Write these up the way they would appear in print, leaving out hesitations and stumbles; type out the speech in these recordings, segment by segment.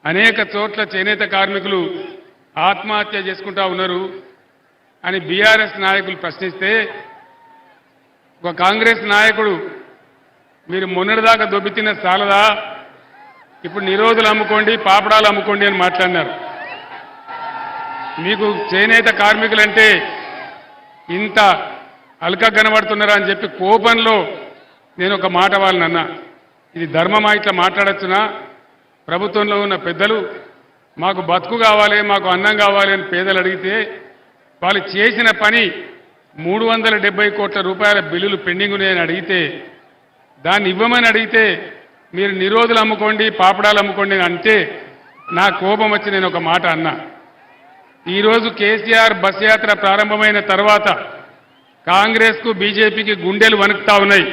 అనేక చోట్ల చేనేత కార్మికులు ఆత్మహత్య చేసుకుంటా ఉన్నారు అని బీఆర్ఎస్ నాయకులు ప్రశ్నిస్తే ఒక కాంగ్రెస్ నాయకుడు మీరు మొన్నటిదాకా దొబ్బితిన్న సాలదా ఇప్పుడు నిరోధులు అమ్ముకోండి పాపడాలు అమ్ముకోండి అని మాట్లాడినారు. మీకు చేనేత కార్మికులంటే ఇంత అల్క కనబడుతున్నారా అని చెప్పి కోపంలో నేను ఒక మాట వాళ్ళనన్నా, ఇది ధర్మమా ఇట్లా మాట్లాడచ్చునా? ప్రభుత్వంలో ఉన్న పెద్దలు మాకు బతుకు కావాలి మాకు అన్నం కావాలి అని పేదలు అడిగితే వాళ్ళు చేసిన పని 370 కోట్ల రూపాయల బిల్లులు పెండింగ్ ఉన్నాయని అడిగితే దాన్ని ఇవ్వమని అడిగితే మీరు నిరోధులు అమ్ముకోండి పాపడాలు అమ్ముకోండి అంటే నా కోపం వచ్చి నేను ఒక మాట అన్నా. ఈరోజు కేసీఆర్ బస్ యాత్ర ప్రారంభమైన తర్వాత కాంగ్రెస్కు బీజేపీకి గుండెలు వణుకుతా ఉన్నాయి.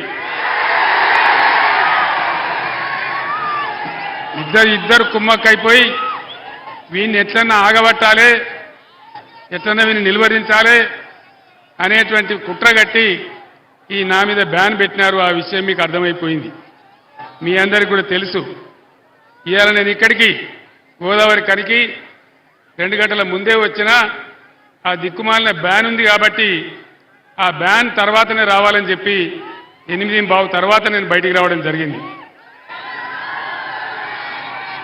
ఇద్దరు కుమ్మక్కైపోయి వీడిని ఎట్లన్నా ఆగబట్టాలి ఎట్లన్నా వీడిని నిలువరించాలి అనేటువంటి కుట్రగట్టి ఈ నా మీద బ్యాన్ పెట్టినారు. ఆ విషయం మీకు అర్థమైపోయింది, మీ అందరికీ కూడా తెలుసు. ఇవాళ నేను ఇక్కడికి గోదావరి కనికి 2 గంటల ముందే వచ్చినా ఆ దిక్కుమాలిన బ్యాన్ ఉంది కాబట్టి ఆ బ్యాన్ తర్వాతనే రావాలని చెప్పి 8:15 తర్వాత నేను బయటికి రావడం జరిగింది.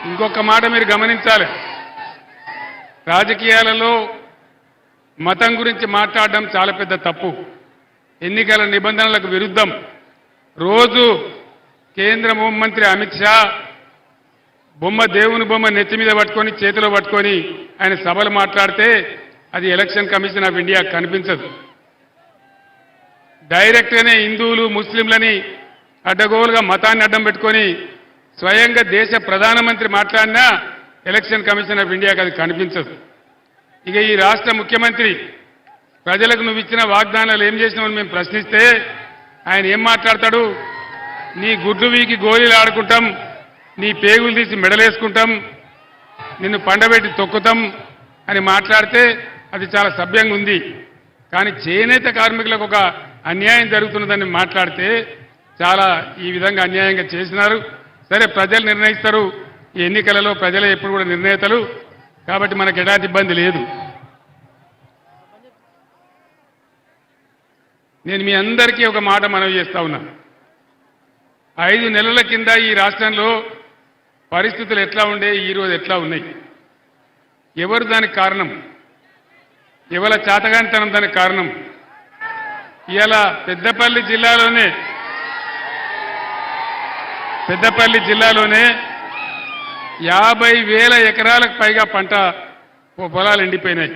ఇంకొక మాట మీరు గమనించాలి, రాజకీయాలలో మతం గురించి మాట్లాడడం చాలా పెద్ద తప్పు, ఎన్నికల నిబంధనలకు విరుద్ధం. రోజు కేంద్ర హోంమంత్రి అమిత్ షా దేవుని బొమ్మ నెత్తి మీద పట్టుకొని చేతిలో పట్టుకొని ఆయన సభలు మాట్లాడితే అది ఎలక్షన్ కమిషన్ ఆఫ్ ఇండియా కనిపించదు. డైరెక్ట్గానే హిందువులు ముస్లింలని అడ్డగోలుగా మతాన్ని అడ్డం పెట్టుకొని స్వయంగా దేశ ప్రధానమంత్రి మాట్లాడినా ఎలక్షన్ కమిషన్ ఆఫ్ ఇండియాకి అది కనిపించదు. ఇక ఈ రాష్ట్ర ముఖ్యమంత్రి ప్రజలకు నువ్వు ఇచ్చిన వాగ్దానాలు ఏం చేసినావని మేము ప్రశ్నిస్తే ఆయన ఏం మాట్లాడతాడు, నీ గుడ్లు వీకి గోళీలు ఆడుకుంటాం, నీ పేగులు తీసి మెడలేసుకుంటాం, నిన్ను పండబెట్టి తొక్కుతాం అని మాట్లాడితే అది చాలా సభ్యంగా ఉంది. కానీ చేనేత కార్మికులకు ఒక అన్యాయం జరుగుతున్నదని మాట్లాడితే చాలా ఈ విధంగా అన్యాయంగా చేసినారు. సరే, ప్రజలు నిర్ణయిస్తారు, ఈ ఎన్నికలలో ప్రజలే ఎప్పుడు కూడా నిర్ణేతలు, కాబట్టి మనకు ఎలాంటి ఇబ్బంది లేదు. నేను మీ అందరికీ ఒక మాట మనవి చేస్తా ఉన్నాను. 5 నెలల కింద ఈ రాష్ట్రంలో పరిస్థితులు ఎట్లా ఉండే, ఈరోజు ఎట్లా ఉన్నాయి? ఎవరు దానికి కారణం? ఎవరి చాతగానితనం దానికి కారణం? ఇవాళ పెద్దపల్లి జిల్లాలోనే 50,000 ఎకరాలకు పైగా పంట పొలాలు ఎండిపోయినాయి.